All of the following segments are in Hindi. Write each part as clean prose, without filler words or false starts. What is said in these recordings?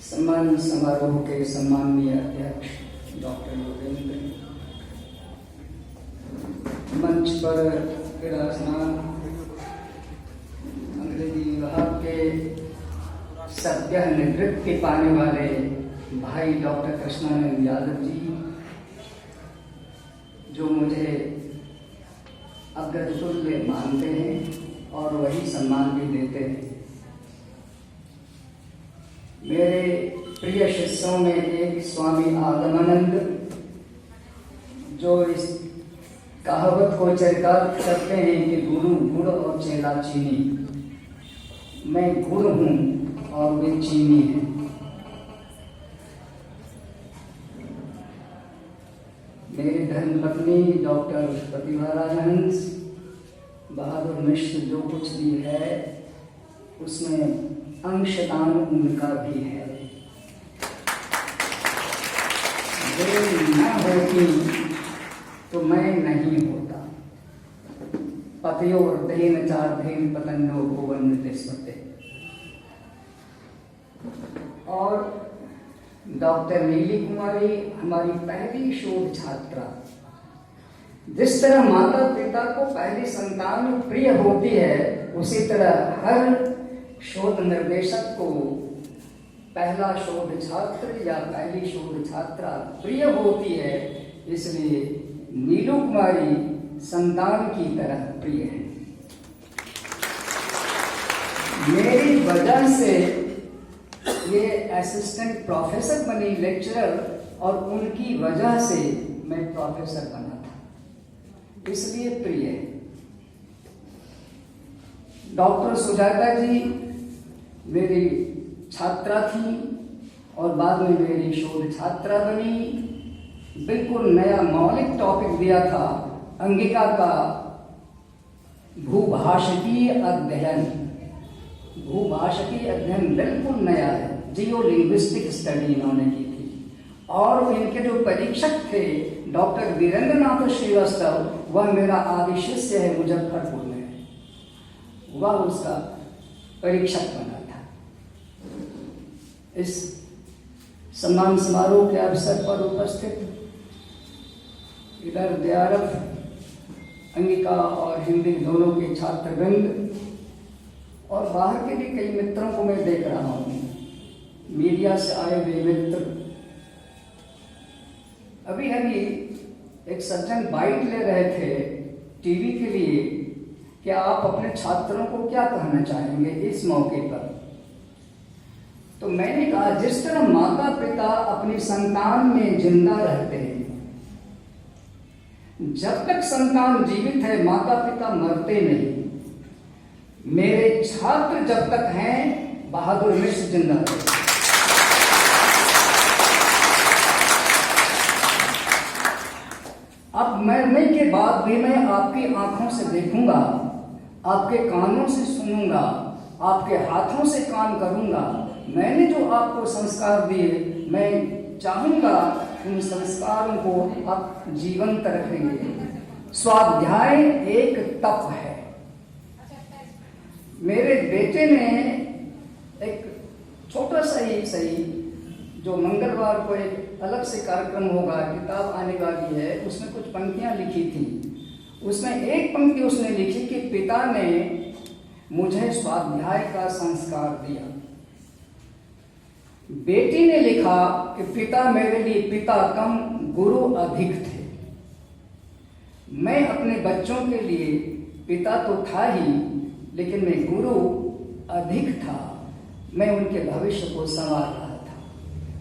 सम्मान समारोह के सम्माननीय अध्यक्ष डॉक्टर योगेंद्र, मंच पर विराजमान अंग्रेजी विभाग के सद्य निवृत्ति पाने वाले भाई डॉक्टर कृष्णानंद यादव जी, जो मुझे अग्रतुल्य मानते हैं और वही सम्मान भी देते हैं। मेरे प्रिय शिष्यों में एक स्वामी आगमानंद, जो इस कहावत को चरितार्थ करते हैं कि गुरु गुड़ और चेला चीनी। मैं गुड़ हूँ और वे चीनी है। मेरी धर्मपत्नी डॉक्टर प्रतिभा राजहंस बहादुर मिश्र, जो कुछ भी है उसमें अंशदान उनका भी है। वे न होती तो मैं नहीं होता। पतयोर देन चार धेन पतन्नो भुवन निस्मते। और डॉक्टर नीली कुमारी हमारी पहली शोध छात्रा। जिस तरह माता पिता को पहली संतान प्रिय होती है, उसी तरह हर शोध निर्देशक को पहला शोध छात्र या पहली शोध छात्रा प्रिय होती है। इसलिए नीलू कुमारी संतान की तरह प्रिय है। मेरी वजह से ये असिस्टेंट प्रोफेसर बनी, लेक्चरर, और उनकी वजह से मैं प्रोफेसर बना था, इसलिए प्रिय है। डॉक्टर सुजाता जी मेरी छात्रा थी और बाद में मेरी शोध छात्रा बनी। बिल्कुल नया मौलिक टॉपिक दिया था, अंगिका का भूभाषिकीय अध्ययन। भूभाषिकीय अध्ययन बिल्कुल नया है, जियो लिंग्विस्टिक स्टडी इन्होंने की थी। और इनके जो परीक्षक थे डॉक्टर वीरेंद्र नाथ श्रीवास्तव, वह मेरा आदि शिष्य है, मुजफ्फरपुर में, वह उसका परीक्षक बना था। इस सम्मान समारोह के अवसर पर उपस्थित इधर DRF अंगिका और हिंदी दोनों के छात्रवृंद और बाहर के भी कई मित्रों को मैं देख रहा हूँ, मीडिया से आए हुए मित्र। अभी एक सज्जन बाइट ले रहे थे टीवी के लिए कि आप अपने छात्रों को क्या कहना चाहेंगे इस मौके पर। तो मैंने कहा, जिस तरह माता पिता अपनी संतान में जिंदा रहते हैं, जब तक संतान जीवित है माता पिता मरते नहीं। मेरे छात्र जब तक हैं, बहादुर मिश्र जिंदा है। अब मरने के बाद भी मैं आपकी आंखों से देखूंगा, आपके कानों से सुनूंगा, आपके हाथों से काम करूंगा। मैंने जो आपको संस्कार दिए, मैं चाहूंगा उन संस्कारों को आप जीवंत रखेंगे। स्वाध्याय एक तप है। मेरे बेटे ने एक छोटा सा ही सही, जो मंगलवार को एक अलग से कार्यक्रम होगा, किताब आने वाली है, उसमें कुछ पंक्तियां लिखी थी। उसमें एक पंक्ति उसने लिखी कि पिता ने मुझे स्वाध्याय का संस्कार दिया। बेटी ने लिखा कि पिता मेरे लिए पिता कम गुरु अधिक थे। मैं अपने बच्चों के लिए पिता तो था ही, लेकिन मैं गुरु अधिक था। मैं उनके भविष्य को संवार रहा था।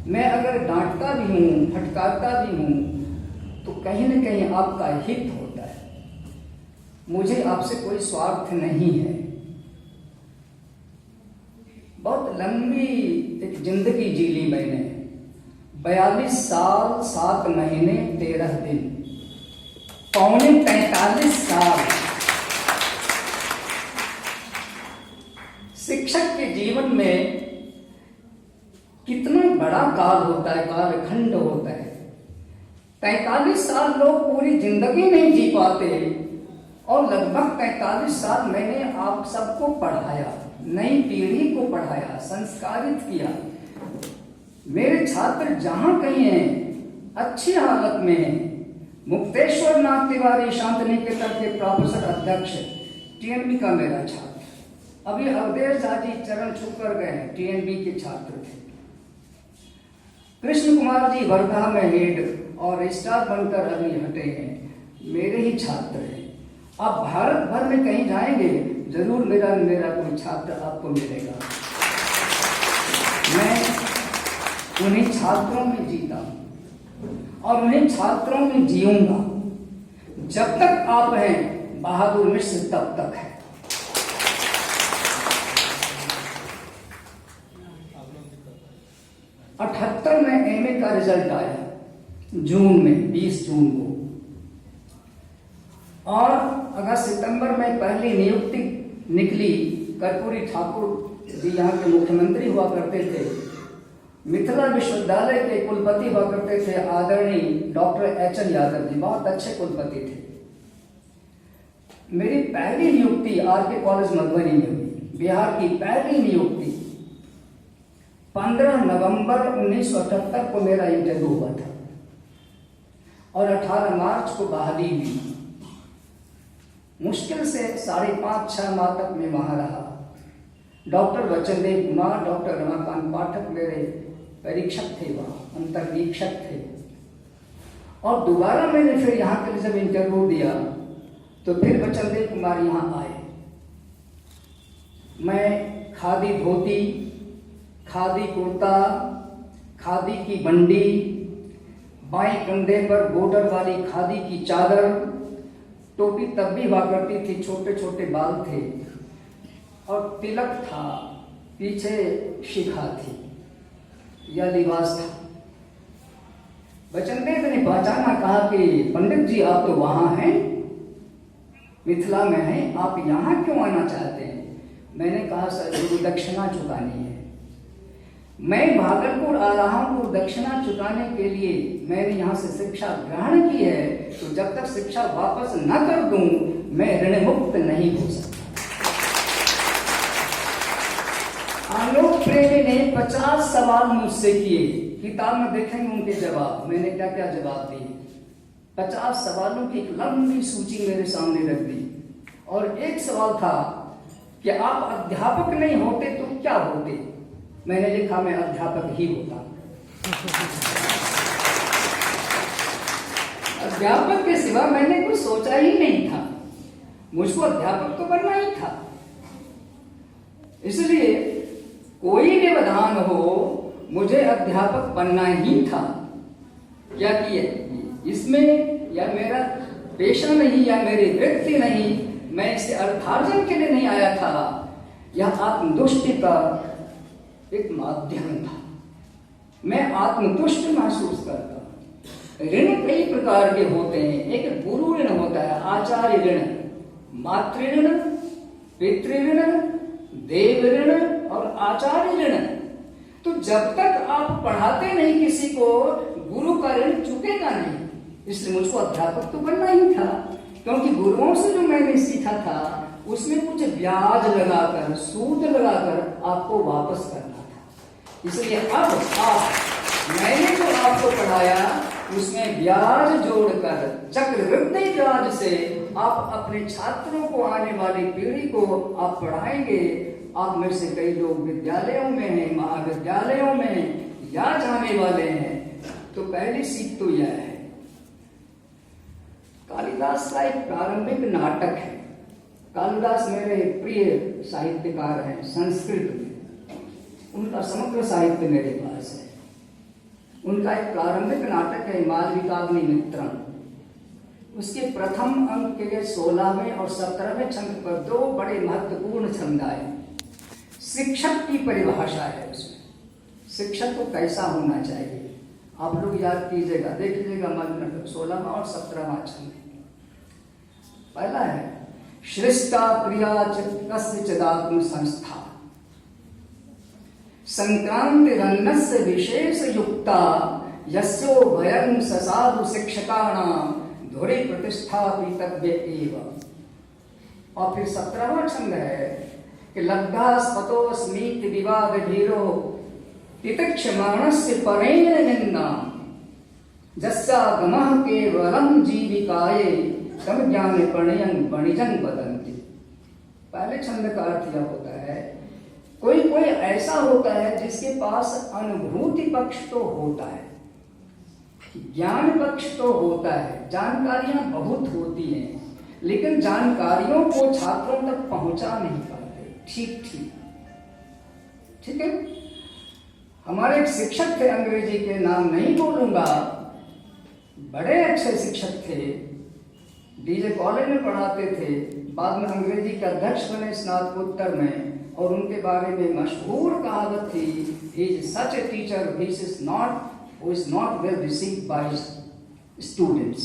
मैं अगर डांटता भी हूँ, फटकारता भी हूँ, तो कहीं न कहीं आपका हित होता है। मुझे आपसे कोई स्वार्थ नहीं है। बहुत लंबी एक जिंदगी जी ली मैंने, 42 साल 7 महीने 13 दिन, पौने 45 साल। शिक्षक के जीवन में कितना बड़ा काल होता है, कालखंड होता है। 45 साल लोग पूरी जिंदगी नहीं जी पाते, और लगभग 45 साल मैंने आप सबको पढ़ाया, नई पीढ़ी को पढ़ाया, संस्कारित किया। मेरे छात्र जहां कहीं हैं अच्छी हालत में हैं। मुक्तेश्वर नाथ तिवारी शांति निकेतन के प्रोफेसर अध्यक्ष टीएनबी का मेरा छात्र। अभी अवधेश झा जी चरण छू कर गए हैं, टीएनबी के छात्र थे। कृष्ण कुमार जी वर्धा में हेड और रजिस्ट्रार बनकर अभी हटे हैं, मेरे ही छात्र हैं। आप भारत भर में कहीं जाएंगे जरूर मेरा कोई छात्र आपको मिलेगा। मैं उन्हीं छात्रों में जीता हूं और उन्हीं छात्रों में जीऊंगा। जब तक आप हैं बहादुर मिश्र तब तक है। अठहत्तर में एमए का रिजल्ट आया जून में, 20 जून को, और अगस्त सितंबर में पहली नियुक्ति निकली। कर्पूरी ठाकुर जी यहाँ के मुख्यमंत्री हुआ करते थे। मिथिला विश्वविद्यालय के कुलपति हुआ करते थे आदरणीय डॉक्टर एचएन यादव जी, बहुत अच्छे कुलपति थे। मेरी पहली नियुक्ति आरके कॉलेज मधुबनी में हुई, बिहार की पहली नियुक्ति। 15 नवंबर 1978 को मेरा इंटरव्यू हुआ था और 18 मार्च को बहाली हुई। मुश्किल से 5.5-6 माह तक मैं वहां रहा। डॉक्टर वचनदेव कुमार, डॉक्टर रमाकांत पाठक मेरे परीक्षक थे, वहां अंतर्निरीक्षक थे। और दोबारा मैंने फिर यहाँ के लिए जब इंटरव्यू दिया तो फिर वचनदेव कुमार यहाँ आए। मैं खादी धोती, खादी कुर्ता, खादी की बंडी, बाएं कंधे पर बॉर्डर वाली खादी की चादर, टोपी तब भी हुआ करती थी, छोटे छोटे बाल थे और तिलक था, पीछे शिखा थी, यह लिबास था। वचनदेव ने पहचाना, कहा कि पंडित जी आप तो वहां हैं, मिथिला में हैं, आप यहाँ क्यों आना चाहते हैं? मैंने कहा सर गुरु दक्षिणा चुकानी है। मैं भागलपुर आ रहा हूं दक्षिणा चुकाने के लिए। मैंने यहाँ से शिक्षा ग्रहण की है, तो जब तक शिक्षा वापस न कर दूं मैं ऋण मुक्त नहीं हो सकता। आलोक प्रेमी ने 50 सवाल मुझसे किए, किताब में देखेंगे उनके जवाब, मैंने क्या क्या जवाब दिए। 50 सवालों की एक लंबी सूची मेरे सामने रख दी और एक सवाल था कि आप अध्यापक नहीं होते तो क्या होते? मैंने लिखा मैं अध्यापक ही होता। अध्यापक के सिवा मैंने कुछ सोचा ही नहीं था, मुझको अध्यापक तो बनना ही था। इसलिए कोई व्यवधान हो मुझे अध्यापक बनना ही था। क्या किए इसमें, या मेरा पेशा नहीं या मेरी वृत्ति नहीं, मैं इसे अर्थार्जन के लिए नहीं आया था, यह आत्मतुष्टि का एक माध्यम था। मैं आत्मतुष्ट महसूस करता। ऋण कई प्रकार के होते हैं। एक गुरु ऋण होता है, आचार्य ऋण, मातृ ऋण, पितृ ऋण, देव ऋण और आचार्य ऋण। तो जब तक आप पढ़ाते नहीं किसी को, गुरु का ऋण चुकेगा नहीं। इसलिए मुझको अध्यापक तो बनना ही था, क्योंकि गुरुओं से जो मैंने सीखा था उसमें कुछ ब्याज लगाकर, सूद लगाकर आपको वापस करना था। इसलिए अब मैंने जो आपको पढ़ाया उसमें ब्याज जोड़कर, चक्रवृद्धि ब्याज से आप अपने छात्रों को, आने वाली पीढ़ी को आप पढ़ाएंगे। आप में से कई लोग विद्यालयों में हैं, महाविद्यालयों में या जाने वाले हैं, तो पहली सीख तो यह है। कालिदास का एक प्रारंभिक नाटक है। कालिदास मेरे प्रिय साहित्यकार हैं संस्कृत में, उनका समग्र साहित्य मेरे पास है। उनका एक प्रारंभिक नाटक है मालविकाग्नि मित्रम। उसके प्रथम अंक के 16वें और 17वें छंद पर 2 बड़े महत्वपूर्ण छंद आए। शिक्षक की परिभाषा है उसमें, शिक्षक को कैसा होना चाहिए, आप लोग याद कीजिएगा, देख लीजिएगा नाटक 16वां और 17वां छंद। पहला है श्रेष्ठा प्रिया कस्यचिदात्म संस्था संक्रांति रन्नस्य विशेष युक्ता यस्यो भयं ससाधु शिक्षकाणां धुरे प्रतिष्ठा पीतव्य एव। और फिर 17वां छंद है कि लब्धा स्पतोस्मीति विवाद धीरो तितिक्षमाणस्य परेण निन्दा जस्यागमः केवलं जीविकाये तम ज्ञान प्रणयं वणिजं वदन्ति। पहले छंद का अर्थ यह होता है, कोई कोई ऐसा होता है जिसके पास अनुभूति पक्ष तो होता है, ज्ञान पक्ष तो होता है, जानकारियां बहुत होती हैं, लेकिन जानकारियों को छात्रों तक पहुंचा नहीं पाते। ठीक ठीक ठीक है। हमारे एक शिक्षक थे अंग्रेजी के, नाम नहीं बोलूंगा, बड़े अच्छे शिक्षक थे, डीजे कॉलेज में पढ़ाते थे, बाद में अंग्रेजी के अध्यक्ष बने स्नातकोत्तर में, और उनके बारे में मशहूर कहावत थी, he is such a teacher who is not well received by students।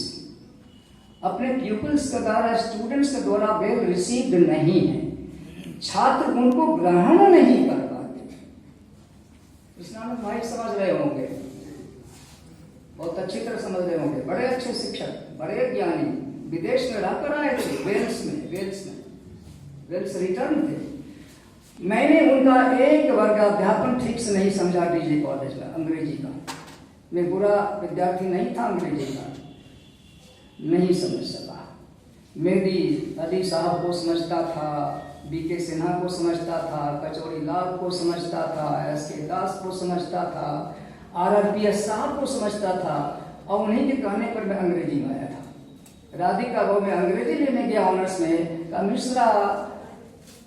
अपने pupils के द्वारा, स्टूडेंट्स के द्वारा वेल रिसीव्ड नहीं है, छात्र उनको ग्रहण नहीं कर पाते। कृष्णानंद भाई समझ रहे होंगे, बहुत अच्छी तरह समझ रहे होंगे, बड़े अच्छे शिक्षक, बड़े ज्ञानी, विदेश में रहकर आए थे, वेल्स रिटर्न थे। मैंने उनका एक वर्ग अध्यापन ठीक से नहीं समझा डीजे कॉलेज में अंग्रेजी का। मैं बुरा विद्यार्थी नहीं था अंग्रेजी का, नहीं समझ सका। मेरी अली साहब को समझता था, बीके सिन्हा को समझता था, कचौड़ी लाल को समझता था, एसके दास को समझता था, आरआरपीएस साहब को समझता था, और उन्हीं के कहने पर मैं अंग्रेजी में आया था। राधिका वो में अंग्रेजी लेने गया ऑनर्स में, कहा मिश्रा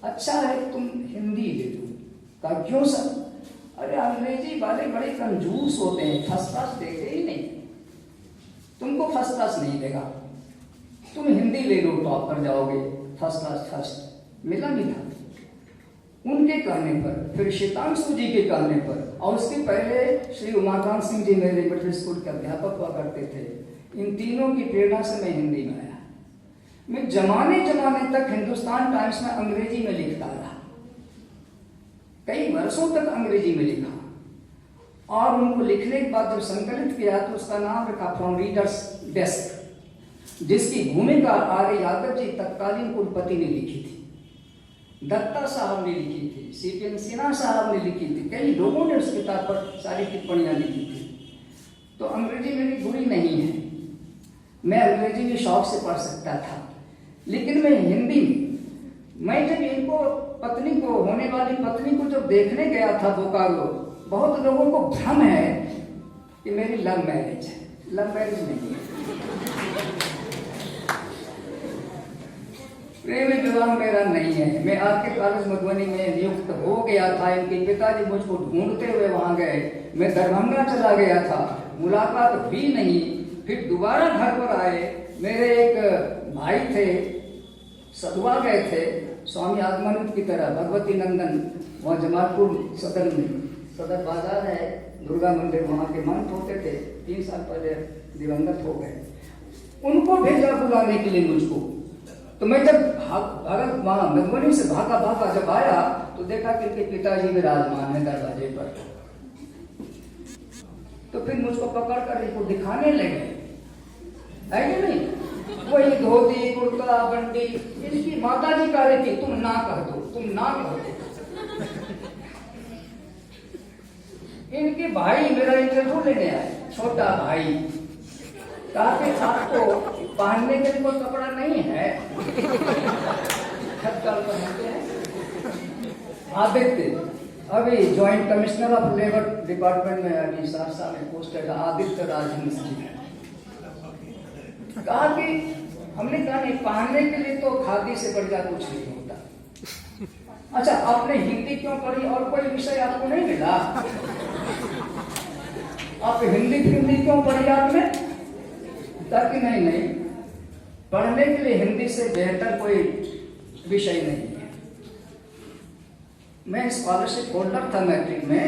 अच्छा है तुम हिंदी ले लो। कहा क्यों सर? अरे अंग्रेजी वाले बड़े कंजूस होते हैं, फर्स्ट क्लास देते ही नहीं, तुमको फर्स्ट क्लास नहीं देगा, तुम हिंदी ले लो, टॉप पर जाओगे, फर्स्ट क्लास फर्स्ट। मिला नहीं था उनके कहने पर, फिर शीतांशु जी के कहने पर, और उसके पहले श्री उमाकांत सिंह जी मेरे मिडिल स्कूल के अध्यापक हुआ करते थे। इन तीनों की प्रेरणा से मैं हिंदी में आया। मैं जमाने तक हिंदुस्तान टाइम्स में अंग्रेजी में लिखता रहा, कई वर्षों तक अंग्रेजी में लिखा, और उनको लिखने के बाद जब संकलित किया तो उसका नाम रखा फ्रॉम रीडर्स डेस्क, जिसकी भूमिका आर्य यादव जी तत्कालीन कुलपति ने लिखी थी, दत्ता साहब ने लिखी थी, सीपीएन सिन्हा साहब ने लिखी थी, कई लोगों ने उस किताब पर सारी टिप्पणियां लिखी थी। तो अंग्रेजी मेरी बुरी नहीं है, मैं अंग्रेजी भी शौक से पढ़ सकता था, लेकिन मैं हिंदी में, मैं जब इनको पत्नी को, होने वाली पत्नी को जब देखने गया था बोकारो, बहुत लोगों को भ्रम है कि मेरी लव मैरिज है। लव मैरिज नहीं है, प्रेम विवाह मेरा नहीं है। मैं आपके कॉलेज मधुबनी में नियुक्त हो गया था, इनके पिताजी मुझको ढूंढते हुए वहां गए, मैं दरभंगा चला गया था, मुलाकात भी नहीं। फिर दोबारा घर पर आए, मेरे एक भाई थे, सदुआ गए थे, स्वामी आत्मानंद की तरह, भगवती नंदन, वहाँ जमालपुर सदर बाजार है, दुर्गा मंदिर, वहाँ के महंत होते थे, 3 साल पहले दिवंगत हो गए। उनको भेजा बुलाने के लिए मुझको। तो मैं जब वहाँ मधुबनी से भागा जब आया तो देखा कि इनके पिताजी विराजमान है दरवाजे पर। तो फिर मुझको पकड़ कर इनको दिखाने लगे, है कि नहीं, वही धोती कुर्ता बंडी। इनकी माता जी कह रही थी तुम ना कह दो, तुम ना कह दो। इनके भाई मेरा इंटरव्यू लेने आए, छोटा भाई, कहा कि आपको पहनने के लिए कोई कपड़ा नहीं है? पहनते हैं। आदित्य अभी joint commissioner of labour department में अभी सहरसा में पोस्टेड आदित्य राजहंस जी, कहा कि हमने कहा नहीं, पहनने के लिए तो खादी से बढ़िया कुछ नहीं होता। अच्छा आपने हिंदी क्यों पढ़ी, और कोई विषय आपको नहीं मिला? आप हिंदी क्यों पढ़ी आपने? ताकि नहीं, पढ़ने के लिए हिंदी से बेहतर कोई विषय नहीं है। मैं स्कॉलरशिप होल्डर था मैट्रिक में,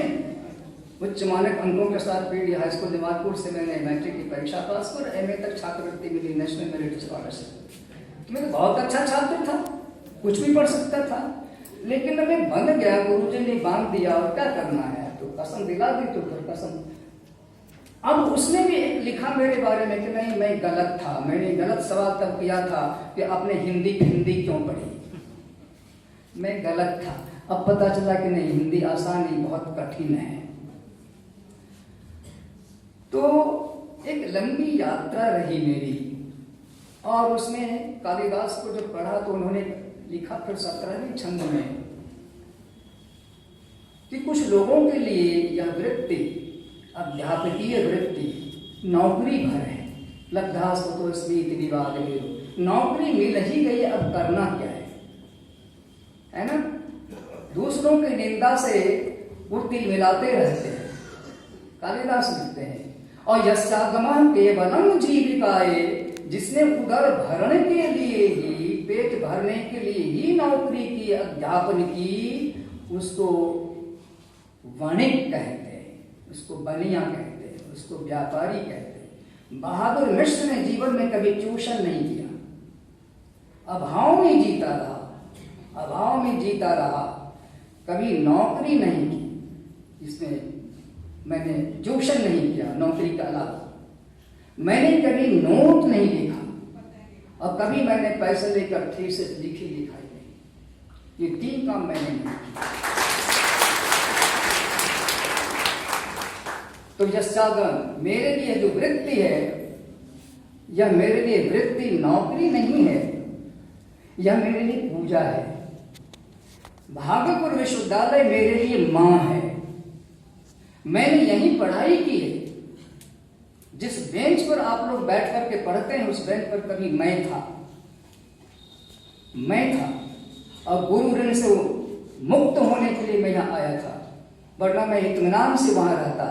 उच्च मानक अंकों के साथ पीडी हाई स्कूल जमालपुर से मैंने मैट्रिक की परीक्षा पास कर एमए तक छात्रवृत्ति मिली, नेशनल मेरिट स्कॉलरशिप। मैं तो बहुत अच्छा छात्र था, कुछ भी पढ़ सकता था, लेकिन मैं बन गया, गुरुजी ने बांध दिया, और क्या करना है, तो कसम दिला दी, तो फिर कसम। अब उसने भी एक लिखा मेरे बारे में कि नहीं मैं गलत था, मैंने गलत सवाल तब किया था कि आपने हिंदी क्यों पढ़ी, मैं गलत था। अब पता चला कि नहीं, हिंदी आसान नहीं, बहुत कठिन है। तो एक लंबी यात्रा रही मेरी, और उसमें कालिदास को जब पढ़ा तो उन्होंने लिखा फिर 17वें छंद में कि कुछ लोगों के लिए यह वृत्ति, अध्यापकीय वृत्ति, नौकरी भर है। लब्धास्वतो स्मृति विवाद, नौकरी मिल ही गई, अब करना क्या है ना? दूसरों की निंदा से उर्ति मिलाते रहते हैं, कालिदास लिखते हैं। और यस्यागमः केवलम जीविकाए, जिसने उदर भरने के लिए ही, पेट भरने के लिए ही नौकरी की, अध्यापन की, उसको वणिक कहते हैं, उसको बनिया कहते हैं, उसको व्यापारी कहते हैं। बहादुर मिश्र ने जीवन में कभी ट्यूशन नहीं किया, अभाव में जीता रहा, अभाव में जीता रहा, कभी नौकरी नहीं की। इसमें मैंने ट्यूशन नहीं किया नौकरी के अलावा, मैंने कभी नोट नहीं लिखा, और कभी मैंने पैसे लेकर थीसिस लिखी लिखाई नहीं। ये 3 काम मैंने नहीं किया। तो यस्यागम, मेरे लिए जो वृत्ति है, यह मेरे लिए वृत्ति नौकरी नहीं है, यह मेरे लिए पूजा है। भागलपुर विश्वविद्यालय मेरे लिए मां है। मैंने यहीं पढ़ाई की है। जिस बेंच पर आप लोग बैठ करके पढ़ते हैं, उस बेंच पर कभी मैं था, और गुरु ऋण से मुक्त होने के लिए मैं यहाँ आया था, वरना मैं इत्मीनान से वहां रहता।